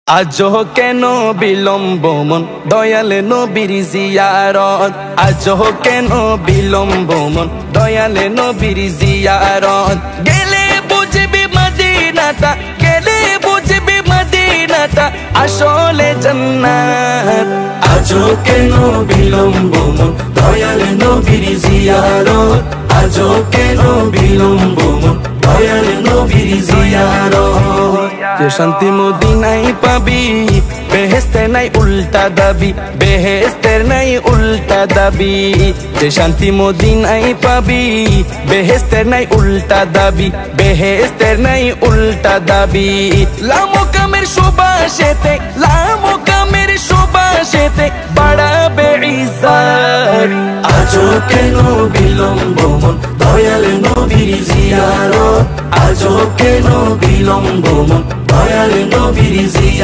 আজো কেন বিলম্ব মন দয়াল নবীর জিয়ারত। আজো কেন বিলম্ব মন দয়াল নবীর জিয়ারত। গেলে বুঝবি মদিনাটা, গেলে বুঝবি মদিনাটা আসলে জান্নাত। আজো কেন বিলম্ব মন দয়াল নবীর জিয়ারত। আজো কেন বিলম্ব মন দয়াল নবীর জিয়ারত। যে শান্তি মদিনায় পাবি, বেহেশতের নাই উল্টা দাবি, বেহেশতের নাই উল্টা দাবি। যে শান্তি মদিনায় পাবি, বেহেশতের নাই উল্টা দাবি, বেহেশতের নাই উল্টা দাবি। লামো কামের সুবাসেতে, লামো কামের সুবাসেতে বাড়াবে ইজ্জত। আজো কেন বিলম্ব মন দয়াল নবীর জিয়ারত। আজো কেন বিলম্ব মন দয়াল নবীর জিয়ারত।